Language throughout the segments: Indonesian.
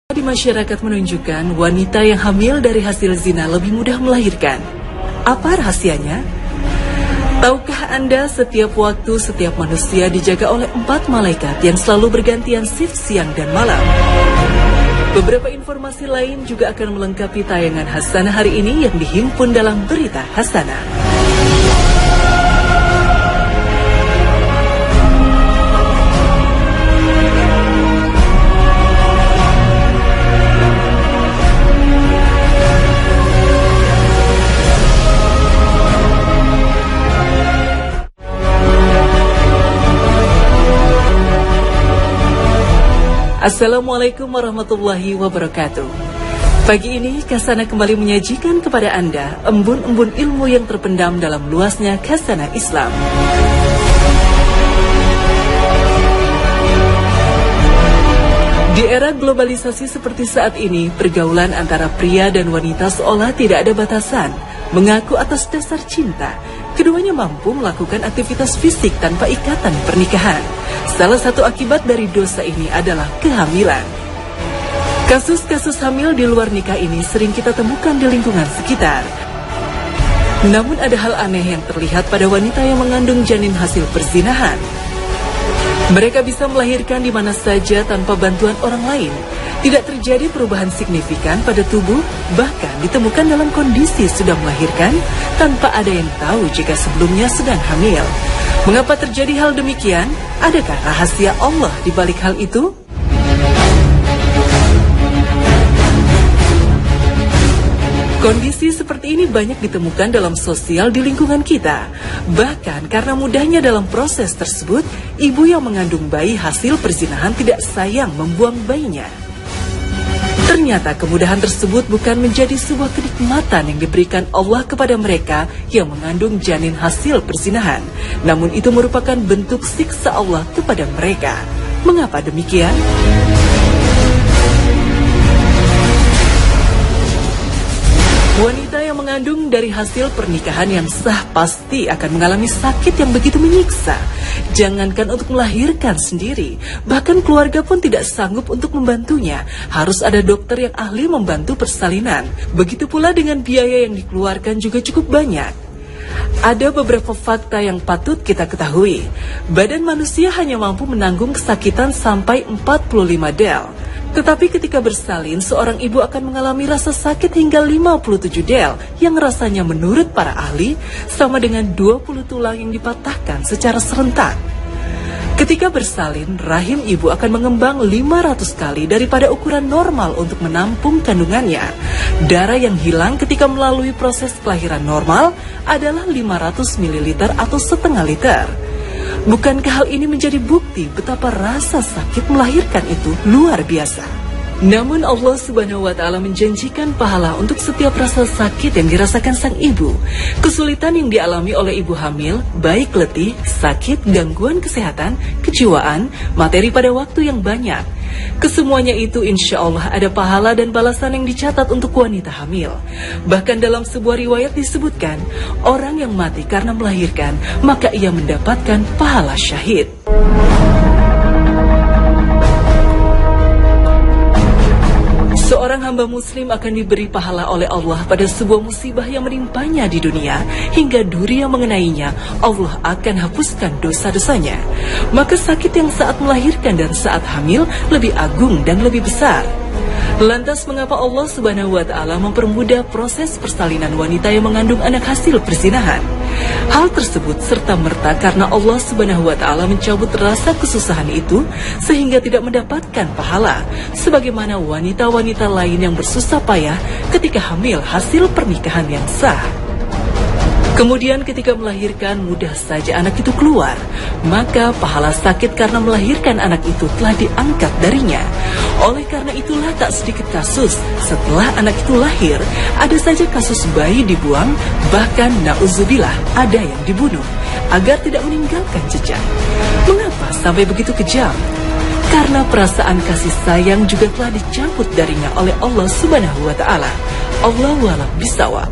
Di masyarakat menunjukkan wanita yang hamil dari hasil zina lebih mudah melahirkan. Apa rahasianya? Tahukah Anda setiap waktu setiap manusia dijaga oleh 4 malaikat yang selalu bergantian shift siang dan malam? Beberapa informasi lain juga akan melengkapi tayangan Hasanah hari ini yang dihimpun dalam Berita Hasanah. Assalamualaikum warahmatullahi wabarakatuh. Pagi ini Khazanah kembali menyajikan kepada Anda embun-embun ilmu yang terpendam dalam luasnya Khazanah Islam. Di era globalisasi seperti saat ini, pergaulan antara pria dan wanita seolah tidak ada batasan. Mengaku atas dasar cinta, keduanya mampu melakukan aktivitas fisik tanpa ikatan pernikahan. Salah satu akibat dari dosa ini adalah kehamilan. Kasus-kasus hamil di luar nikah ini sering kita temukan di lingkungan sekitar. Namun ada hal aneh yang terlihat pada wanita yang mengandung janin hasil perzinahan. Mereka bisa melahirkan di mana saja tanpa bantuan orang lain. Tidak terjadi perubahan signifikan pada tubuh, bahkan ditemukan dalam kondisi sudah melahirkan tanpa ada yang tahu jika sebelumnya sedang hamil. Mengapa terjadi hal demikian? Adakah rahasia Allah di balik hal itu? Kondisi seperti ini banyak ditemukan dalam sosial di lingkungan kita. Bahkan karena mudahnya dalam proses tersebut, ibu yang mengandung bayi hasil perzinahan tidak sayang membuang bayinya. Ternyata kemudahan tersebut bukan menjadi sebuah kenikmatan yang diberikan Allah kepada mereka yang mengandung janin hasil perzinahan. Namun itu merupakan bentuk siksa Allah kepada mereka. Mengapa demikian? Wanita yang mengandung dari hasil pernikahan yang sah pasti akan mengalami sakit yang begitu menyiksa. Jangankan untuk melahirkan sendiri, bahkan keluarga pun tidak sanggup untuk membantunya. Harus ada dokter yang ahli membantu persalinan. Begitu pula dengan biaya yang dikeluarkan juga cukup banyak. Ada beberapa fakta yang patut kita ketahui. Badan manusia hanya mampu menanggung kesakitan sampai 45 del. Tetapi ketika bersalin, seorang ibu akan mengalami rasa sakit hingga 57 del, yang rasanya menurut para ahli sama dengan 20 tulang yang dipatahkan secara serentak. Ketika bersalin, rahim ibu akan mengembang 500 kali daripada ukuran normal untuk menampung kandungannya. Darah yang hilang ketika melalui proses kelahiran normal adalah 500 ml atau setengah liter. Bukankah hal ini menjadi bukti betapa rasa sakit melahirkan itu luar biasa? Namun Allah Subhanahu wa Ta'ala menjanjikan pahala untuk setiap rasa sakit yang dirasakan sang ibu. Kesulitan yang dialami oleh ibu hamil, baik letih, sakit, gangguan kesehatan, kejiwaan, materi pada waktu yang banyak. Kesemuanya itu insya Allah ada pahala dan balasan yang dicatat untuk wanita hamil. Bahkan dalam sebuah riwayat disebutkan, orang yang mati karena melahirkan, maka ia mendapatkan pahala syahid. Seorang hamba muslim akan diberi pahala oleh Allah pada sebuah musibah yang menimpanya di dunia, hingga duri yang mengenainya, Allah akan hapuskan dosa-dosanya. Maka sakit yang saat melahirkan dan saat hamil lebih agung dan lebih besar. Lantas mengapa Allah Subhanahu wa Ta'ala mempermudah proses persalinan wanita yang mengandung anak hasil perzinahan? Hal tersebut serta-merta karena Allah Subhanahu wa Ta'ala mencabut rasa kesusahan itu sehingga tidak mendapatkan pahala sebagaimana wanita-wanita lain yang bersusah payah ketika hamil hasil pernikahan yang sah. Kemudian ketika melahirkan mudah saja anak itu keluar, maka pahala sakit karena melahirkan anak itu telah diangkat darinya. Oleh karena itulah tak sedikit kasus setelah anak itu lahir, ada saja kasus bayi dibuang, bahkan na'udzubillah ada yang dibunuh agar tidak meninggalkan jejak. Mengapa sampai begitu kejam? Karena perasaan kasih sayang juga telah dicabut darinya oleh Allah Subhanahu wa Ta'ala. Allahu a'lam bishawab.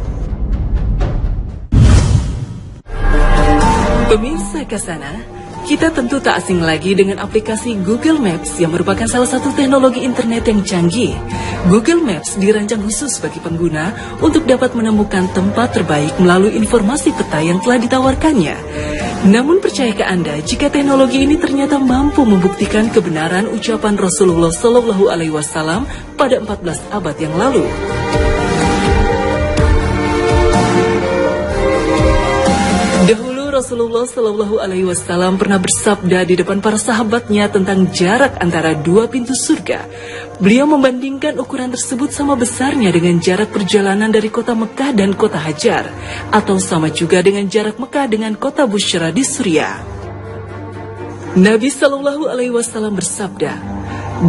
Pemirsa Khazanah, Kita tentu tak asing lagi dengan aplikasi Google Maps yang merupakan salah satu teknologi internet yang canggih. Google Maps dirancang khusus bagi pengguna untuk dapat menemukan tempat terbaik melalui informasi peta yang telah ditawarkannya. Namun percayakah Anda jika teknologi ini ternyata mampu membuktikan kebenaran ucapan Rasulullah Shallallahu Alaihi Wasallam pada 14 abad yang lalu? Dahulu Rasulullah Shallallahu Alaihi Wasallam pernah bersabda di depan para sahabatnya tentang jarak antara dua pintu surga. Beliau membandingkan ukuran tersebut sama besarnya dengan jarak perjalanan dari kota Mekah dan kota Hajar, atau sama juga dengan jarak Mekah dengan kota Bushra di Suriah. Nabi Shallallahu Alaihi Wasallam bersabda,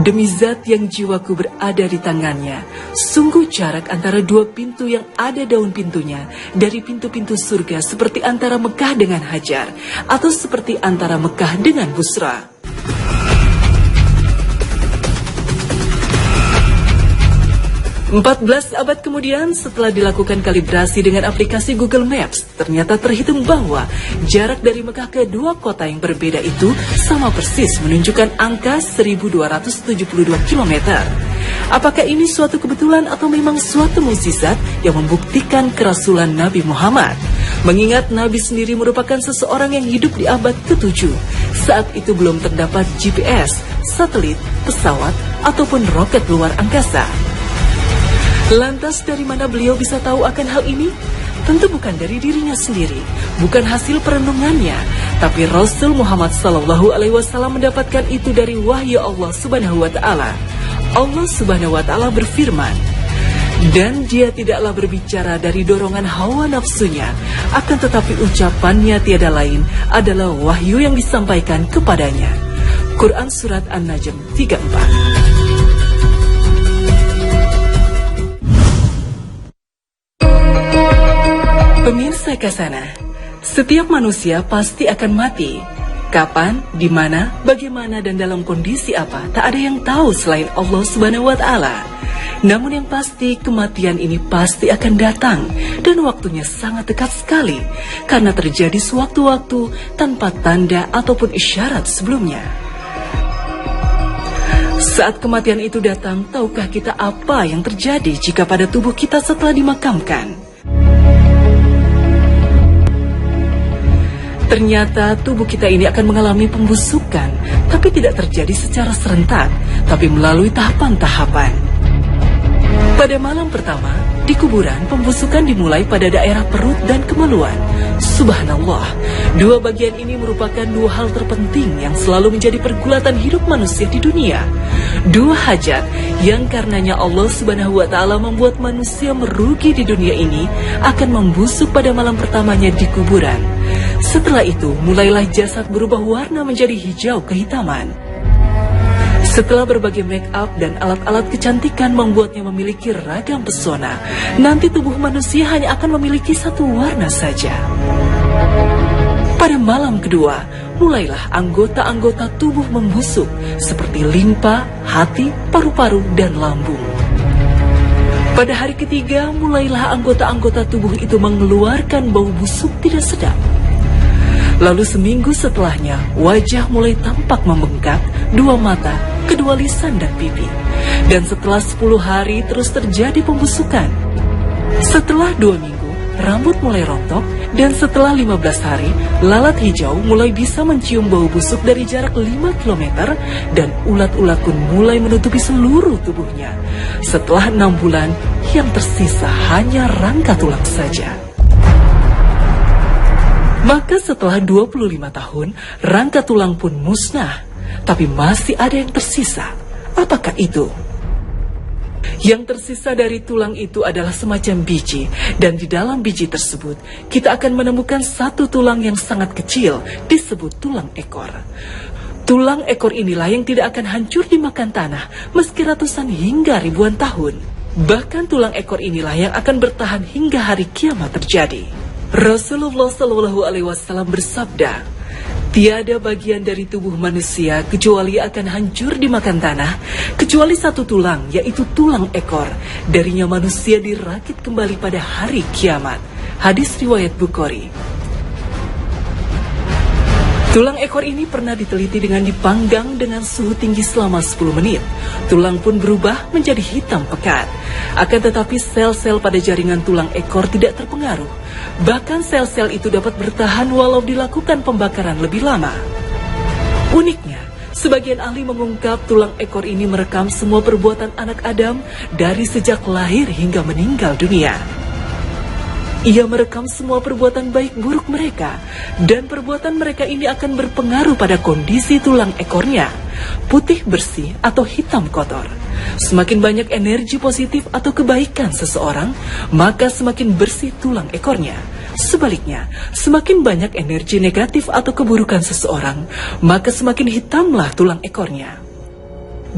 "Demi zat yang jiwaku berada di tangannya, sungguh jarak antara dua pintu yang ada daun pintunya dari pintu-pintu surga seperti antara Mekah dengan Hajar, atau seperti antara Mekah dengan Busra." 14 abad kemudian, setelah dilakukan kalibrasi dengan aplikasi Google Maps, ternyata terhitung bahwa jarak dari Mekah ke dua kota yang berbeda itu sama persis menunjukkan angka 1272 km. Apakah ini suatu kebetulan atau memang suatu mukjizat yang membuktikan kerasulan Nabi Muhammad? Mengingat Nabi sendiri merupakan seseorang yang hidup di abad ke-7. Saat itu belum terdapat GPS, satelit, pesawat, ataupun roket luar angkasa. Lantas dari mana beliau bisa tahu akan hal ini? Tentu bukan dari dirinya sendiri, bukan hasil perenungannya, tapi Rasul Muhammad Sallallahu Alaihi Wasallam mendapatkan itu dari wahyu Allah Subhanahu Wa Taala. Allah Subhanahu Wa Taala berfirman, dan dia tidaklah berbicara dari dorongan hawa nafsunya, akan tetapi ucapannya tiada lain adalah wahyu yang disampaikan kepadanya. Quran Surat An-Najm 34. Pemirsa Kasana, setiap manusia pasti akan mati. Kapan, di mana, bagaimana, dan dalam kondisi apa, tak ada yang tahu selain Allah Subhanahu wa Ta'ala. Namun yang pasti, kematian ini pasti akan datang, dan waktunya sangat dekat sekali, karena terjadi sewaktu-waktu tanpa tanda ataupun isyarat sebelumnya. Saat kematian itu datang, tahukah kita apa yang terjadi jika pada tubuh kita setelah dimakamkan? Ternyata tubuh kita ini akan mengalami pembusukan, tapi tidak terjadi secara serentak, tapi melalui tahapan-tahapan. Pada malam pertama, di kuburan, pembusukan dimulai pada daerah perut dan kemaluan. Subhanallah, dua bagian ini merupakan dua hal terpenting yang selalu menjadi pergulatan hidup manusia di dunia. Dua hajat yang karenanya Allah Subhanahu wa Ta'ala membuat manusia merugi di dunia ini akan membusuk pada malam pertamanya di kuburan. Setelah itu, mulailah jasad berubah warna menjadi hijau kehitaman. Setelah berbagai make up dan alat-alat kecantikan membuatnya memiliki ragam pesona, nanti tubuh manusia hanya akan memiliki satu warna saja. Pada malam kedua, mulailah anggota-anggota tubuh membusuk, seperti limpa, hati, paru-paru, dan lambung. Pada hari ketiga, mulailah anggota-anggota tubuh itu mengeluarkan bau busuk tidak sedap. Lalu seminggu setelahnya, wajah mulai tampak membengkak, dua mata, kedua lisan dan pipi. Dan setelah 10 hari terus terjadi pembusukan. Setelah 2 minggu, rambut mulai rontok, dan setelah 15 hari, lalat hijau mulai bisa mencium bau busuk dari jarak 5 km, dan ulat-ulat pun mulai menutupi seluruh tubuhnya. Setelah 6 bulan, yang tersisa hanya rangka tulang saja. Maka setelah 25 tahun, rangka tulang pun musnah, tapi masih ada yang tersisa. Apakah itu? Yang tersisa dari tulang itu adalah semacam biji, dan di dalam biji tersebut, kita akan menemukan satu tulang yang sangat kecil, disebut tulang ekor. Tulang ekor inilah yang tidak akan hancur dimakan tanah, meski ratusan hingga ribuan tahun. Bahkan tulang ekor inilah yang akan bertahan hingga hari kiamat terjadi. Rasulullah Shallallahu Alaihi Wasallam bersabda, tiada bagian dari tubuh manusia kecuali akan hancur dimakan tanah, kecuali satu tulang, yaitu tulang ekor. Darinya manusia dirakit kembali pada hari kiamat. Hadis riwayat Bukhari. Tulang ekor ini pernah diteliti dengan dipanggang dengan suhu tinggi selama 10 menit. Tulang pun berubah menjadi hitam pekat. Akan tetapi sel-sel pada jaringan tulang ekor tidak terpengaruh. Bahkan sel-sel itu dapat bertahan walau dilakukan pembakaran lebih lama. Uniknya, sebagian ahli mengungkap tulang ekor ini merekam semua perbuatan anak Adam dari sejak lahir hingga meninggal dunia. Ia merekam semua perbuatan baik buruk mereka, dan perbuatan mereka ini akan berpengaruh pada kondisi tulang ekornya, putih bersih atau hitam kotor. Semakin banyak energi positif atau kebaikan seseorang, maka semakin bersih tulang ekornya. Sebaliknya, semakin banyak energi negatif atau keburukan seseorang, maka semakin hitamlah tulang ekornya.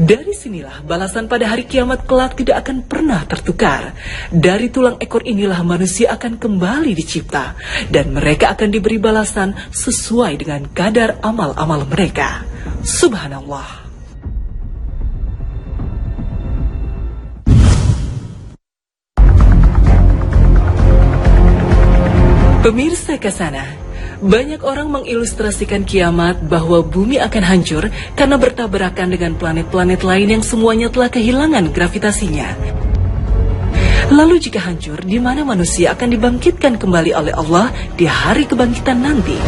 Dari sinilah balasan pada hari kiamat kelak tidak akan pernah tertukar. Dari tulang ekor inilah manusia akan kembali dicipta, dan mereka akan diberi balasan sesuai dengan kadar amal-amal mereka. Subhanallah. Pemirsa Kasana, banyak orang mengilustrasikan kiamat bahwa bumi akan hancur karena bertabrakan dengan planet-planet lain yang semuanya telah kehilangan gravitasinya. Lalu jika hancur, di mana manusia akan dibangkitkan kembali oleh Allah di hari kebangkitan nanti?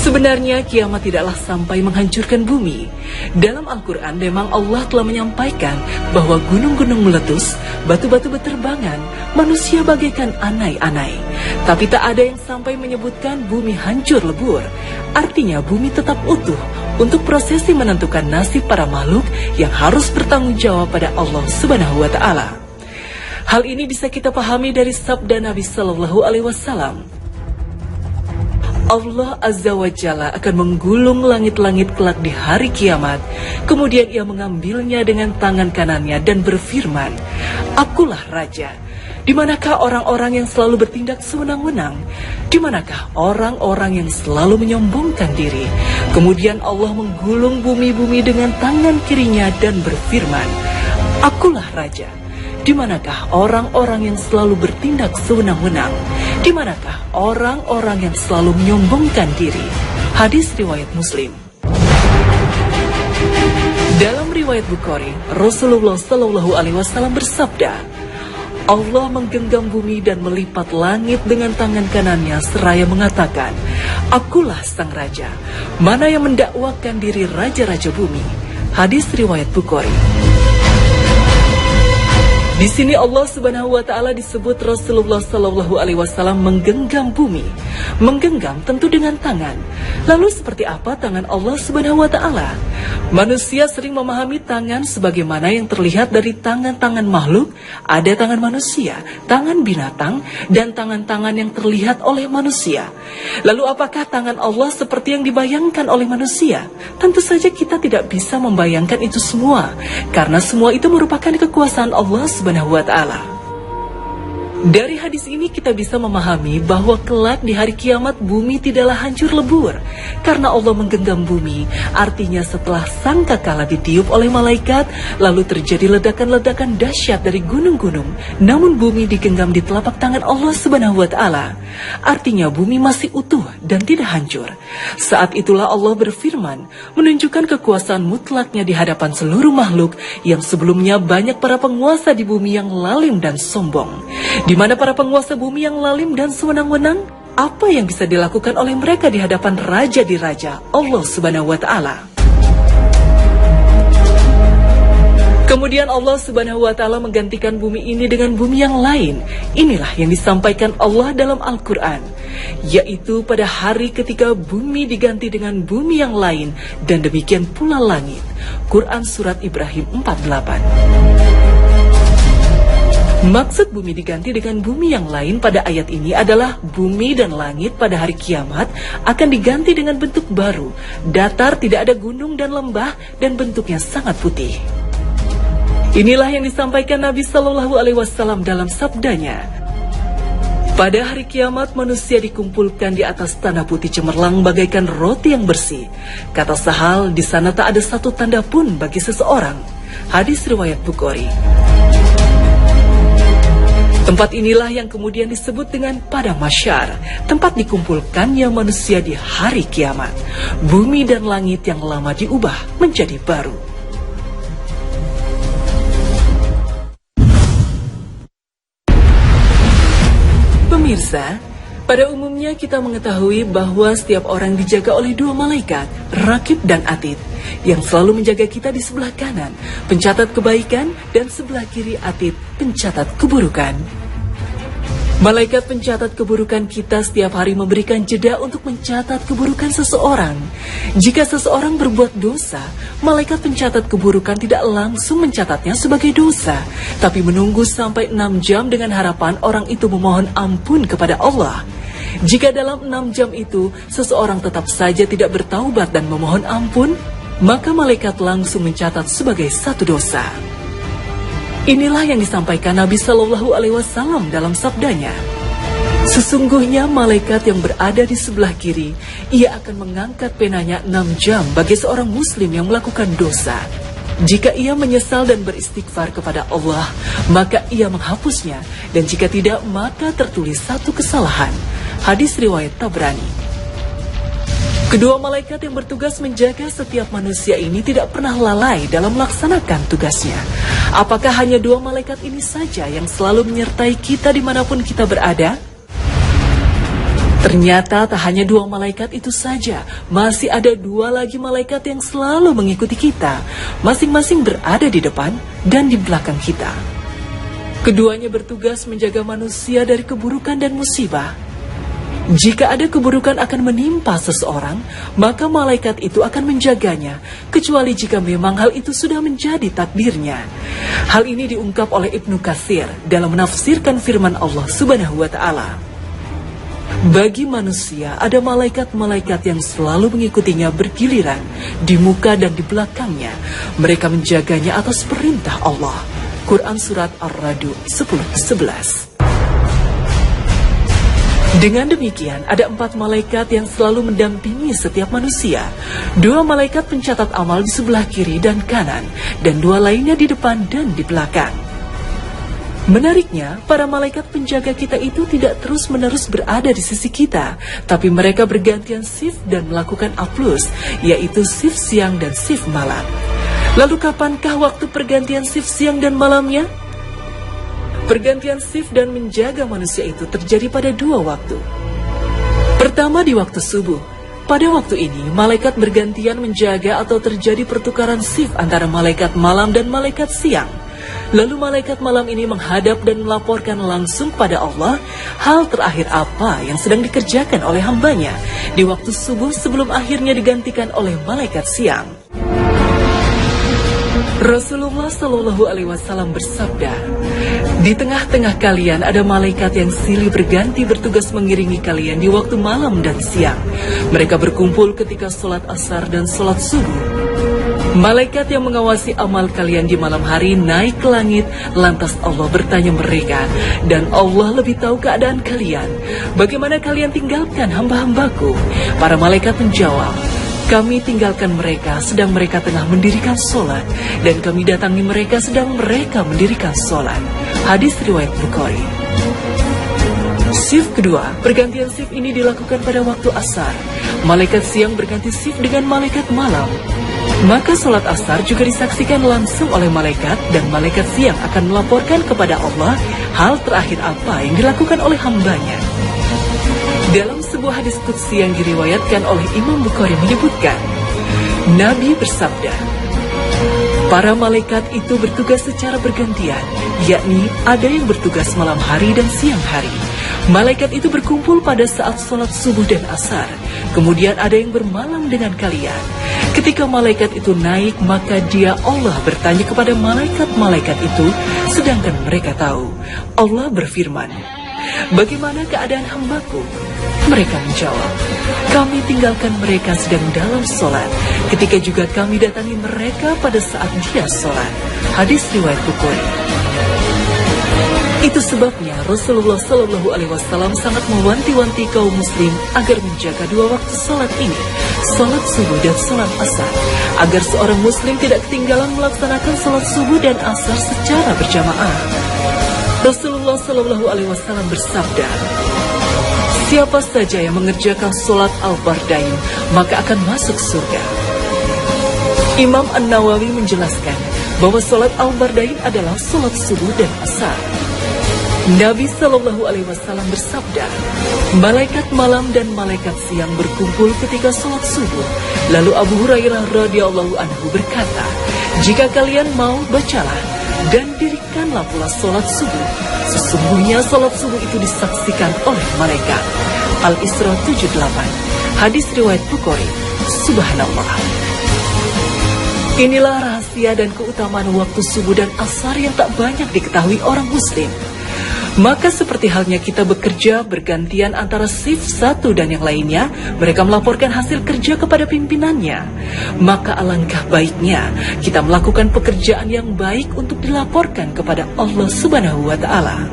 Sebenarnya kiamat tidaklah sampai menghancurkan bumi. Dalam Al-Quran memang Allah telah menyampaikan bahwa gunung-gunung meletus, batu-batu berterbangan, manusia bagaikan anai-anai. Tapi tak ada yang sampai menyebutkan bumi hancur lebur. Artinya bumi tetap utuh untuk prosesi menentukan nasib para makhluk yang harus bertanggung jawab pada Allah Subhanahu wa Ta'ala. Hal ini bisa kita pahami dari sabda Nabi Sallallahu Alaihi Wasallam. Allah Azza wa Jalla akan menggulung langit-langit kelak di hari kiamat. Kemudian ia mengambilnya dengan tangan kanannya dan berfirman, "Akulah Raja." Di manakah orang-orang yang selalu bertindak sewenang-wenang? Di manakah orang-orang yang selalu menyombongkan diri? Kemudian Allah menggulung bumi-bumi dengan tangan kirinya dan berfirman, "Akulah Raja." Di manakah orang-orang yang selalu bertindak sewenang-wenang? Di manakah orang-orang yang selalu menyombongkan diri? Hadis riwayat Muslim. Dalam riwayat Bukhari, Rasulullah Shallallahu Alaihi Wasallam bersabda, Allah menggenggam bumi dan melipat langit dengan tangan kanannya seraya mengatakan, "Akulah sang raja." Mana yang mendakwakan diri raja-raja bumi? Hadis riwayat Bukhari. Di sini Allah Subhanahu wa Ta'ala disebut Rasulullah Sallallahu Alaihi Wasallam menggenggam bumi. Menggenggam tentu dengan tangan. Lalu seperti apa tangan Allah Subhanahu wa Ta'ala? Manusia sering memahami tangan sebagaimana yang terlihat dari tangan-tangan makhluk. Ada tangan manusia, tangan binatang, dan tangan-tangan yang terlihat oleh manusia. Lalu apakah tangan Allah seperti yang dibayangkan oleh manusia? Tentu saja kita tidak bisa membayangkan itu semua, karena semua itu merupakan kekuasaan Allah Subhanahu wa Ta'ala. Dari hadis ini kita bisa memahami bahwa kelak di hari kiamat bumi tidaklah hancur lebur. Karena Allah menggenggam bumi, artinya setelah sangkakala ditiup oleh malaikat, lalu terjadi ledakan-ledakan dahsyat dari gunung-gunung, namun bumi digenggam di telapak tangan Allah Subhanahu wa Ta'ala. Artinya bumi masih utuh dan tidak hancur. Saat itulah Allah berfirman, menunjukkan kekuasaan mutlaknya di hadapan seluruh makhluk yang sebelumnya banyak para penguasa di bumi yang lalim dan sombong. Di mana para penguasa bumi yang lalim dan sewenang-wenang, apa yang bisa dilakukan oleh mereka di hadapan raja di raja, Allah Subhanahu wa Ta'ala. Kemudian Allah Subhanahu wa Ta'ala menggantikan bumi ini dengan bumi yang lain. Inilah yang disampaikan Allah dalam Al-Quran, yaitu pada hari ketika bumi diganti dengan bumi yang lain, dan demikian pula langit. Quran Surat Ibrahim 48. Maksud bumi diganti dengan bumi yang lain pada ayat ini adalah bumi dan langit pada hari kiamat akan diganti dengan bentuk baru, datar, tidak ada gunung dan lembah, dan bentuknya sangat putih. Inilah yang disampaikan Nabi Sallallahu Alaihi Wasallam dalam sabdanya. Pada hari kiamat manusia dikumpulkan di atas tanah putih cemerlang bagaikan roti yang bersih. Kata Sahal, di sana tak ada satu tanda pun bagi seseorang. Hadis riwayat Bukhari. Tempat inilah yang kemudian disebut dengan Padang Mahsyar, tempat dikumpulkannya manusia di hari kiamat. Bumi dan langit yang lama diubah menjadi baru. Pemirsa, pada umumnya kita mengetahui bahwa setiap orang dijaga oleh dua malaikat, Raqib dan Atid, yang selalu menjaga kita di sebelah kanan, pencatat kebaikan, dan sebelah kiri Atid, pencatat keburukan. Malaikat pencatat keburukan kita setiap hari memberikan jeda untuk mencatat keburukan seseorang. Jika seseorang berbuat dosa, malaikat pencatat keburukan tidak langsung mencatatnya sebagai dosa, tapi menunggu sampai 6 jam dengan harapan orang itu memohon ampun kepada Allah. Jika dalam 6 jam itu, seseorang tetap saja tidak bertaubat dan memohon ampun, maka malaikat langsung mencatat sebagai satu dosa. Inilah yang disampaikan Nabi Shallallahu Alaihi Wasallam dalam sabdanya. Sesungguhnya malaikat yang berada di sebelah kiri, ia akan mengangkat penanya 6 jam bagi seorang muslim yang melakukan dosa. Jika ia menyesal dan beristighfar kepada Allah, maka ia menghapusnya, dan jika tidak, maka tertulis satu kesalahan. Hadis riwayat Tabrani. Kedua malaikat yang bertugas menjaga setiap manusia ini tidak pernah lalai dalam melaksanakan tugasnya. Apakah hanya dua malaikat ini saja yang selalu menyertai kita dimanapun kita berada? Ternyata tak hanya dua malaikat itu saja, masih ada dua lagi malaikat yang selalu mengikuti kita, masing-masing berada di depan dan di belakang kita. Keduanya bertugas menjaga manusia dari keburukan dan musibah. Jika ada keburukan akan menimpa seseorang, maka malaikat itu akan menjaganya, kecuali jika memang hal itu sudah menjadi takdirnya. Hal ini diungkap oleh Ibnu Katsir dalam menafsirkan firman Allah Subhanahu wa Ta'ala. Bagi manusia ada malaikat-malaikat yang selalu mengikutinya bergiliran di muka dan di belakangnya. Mereka menjaganya atas perintah Allah. Quran Surat Ar-Ra'd 10:11. Dengan demikian, ada 4 malaikat yang selalu mendampingi setiap manusia. 2 malaikat pencatat amal di sebelah kiri dan kanan, dan 2 lainnya di depan dan di belakang. Menariknya, para malaikat penjaga kita itu tidak terus-menerus berada di sisi kita, tapi mereka bergantian shift dan melakukan A+, yaitu shift siang dan shift malam. Lalu kapankah waktu pergantian shift siang dan malamnya? Pergantian shift dan menjaga manusia itu terjadi pada 2 waktu. Pertama di waktu subuh. Pada waktu ini, malaikat bergantian menjaga atau terjadi pertukaran shift antara malaikat malam dan malaikat siang. Lalu malaikat malam ini menghadap dan melaporkan langsung pada Allah hal terakhir apa yang sedang dikerjakan oleh hambanya di waktu subuh sebelum akhirnya digantikan oleh malaikat siang. Rasulullah Shallallahu Alaihi Wasallam bersabda, di tengah-tengah kalian ada malaikat yang silih berganti bertugas mengiringi kalian di waktu malam dan siang. Mereka berkumpul ketika sholat asar dan sholat subuh. Malaikat yang mengawasi amal kalian di malam hari naik ke langit, lantas Allah bertanya mereka, dan Allah lebih tahu keadaan kalian. Bagaimana kalian tinggalkan hamba-hambaku? Para malaikat menjawab, kami tinggalkan mereka sedang mereka tengah mendirikan sholat, dan kami datangi mereka sedang mereka mendirikan sholat. Hadis riwayat Bukhari. Shift kedua, pergantian shift ini dilakukan pada waktu asar. Malaikat siang berganti shift dengan malaikat malam. Maka sholat asar juga disaksikan langsung oleh malaikat, dan malaikat siang akan melaporkan kepada Allah hal terakhir apa yang dilakukan oleh hambanya. Dalam sebuah hadis qudsi yang diriwayatkan oleh Imam Bukhari menyebutkan, Nabi bersabda, para malaikat itu bertugas secara bergantian, yakni ada yang bertugas malam hari dan siang hari. Malaikat itu berkumpul pada saat sholat subuh dan asar, kemudian ada yang bermalam dengan kalian. Ketika malaikat itu naik, maka dia Allah bertanya kepada malaikat-malaikat itu, sedangkan mereka tahu. Allah berfirman, bagaimana keadaan hambaku? Mereka menjawab, kami tinggalkan mereka sedang dalam sholat, ketika juga kami datangi mereka pada saat dia sholat. Hadis riwayat Bukhari. Itu sebabnya Rasulullah Shallallahu Alaihi Wasallam sangat mewanti-wanti kaum muslim agar menjaga 2 waktu sholat ini, sholat subuh dan sholat asar, agar seorang muslim tidak ketinggalan melaksanakan sholat subuh dan asar secara berjamaah. Rasulullah Shallallahu Alaihi Wasallam bersabda, siapa saja yang mengerjakan sholat al-bardain, maka akan masuk surga. Imam An-Nawawi menjelaskan bahwa sholat al-bardain adalah sholat subuh dan asar. Nabi Shallallahu Alaihi Wasallam bersabda, malaikat malam dan malaikat siang berkumpul ketika sholat subuh. Lalu Abu Hurairah radhiyallahu anhu berkata, jika kalian mau, bacalah dan dirikanlah pula sholat subuh. Sesungguhnya sholat subuh itu disaksikan oleh malaikat. Al-Isra 78. Hadis riwayat Bukhari. Subhanallah. Inilah rahasia dan keutamaan waktu subuh dan asar yang tak banyak diketahui orang muslim. Maka seperti halnya kita bekerja bergantian antara shift satu dan yang lainnya, mereka melaporkan hasil kerja kepada pimpinannya. Maka alangkah baiknya kita melakukan pekerjaan yang baik untuk dilaporkan kepada Allah Subhanahu wa Ta'ala.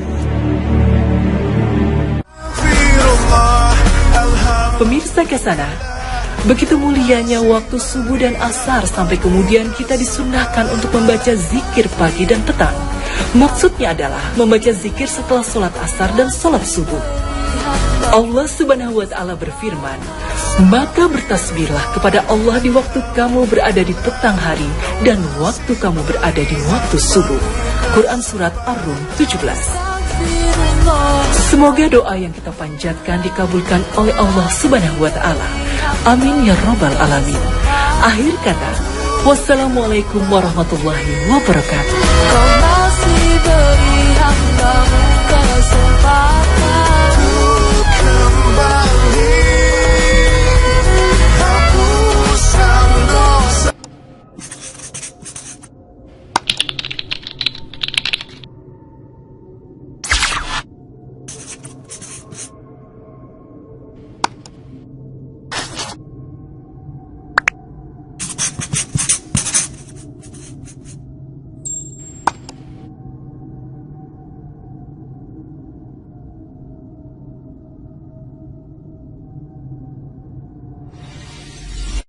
Pemirsa Kesana, begitu mulianya waktu subuh dan asar sampai kemudian kita disunahkan untuk membaca zikir pagi dan petang. Maksudnya adalah membaca zikir setelah sholat asar dan sholat subuh. Allah Subhanahu wa Ta'ala berfirman, maka bertasbihlah kepada Allah di waktu kamu berada di petang hari dan waktu kamu berada di waktu subuh. Quran Surat Ar-Rum 17. Semoga doa yang kita panjatkan dikabulkan oleh Allah Subhanahu wa Ta'ala. Amin ya Rabbal Alamin. Akhir kata, wassalamualaikum warahmatullahi wabarakatuh. Kau masih beri hambamu kesempatan.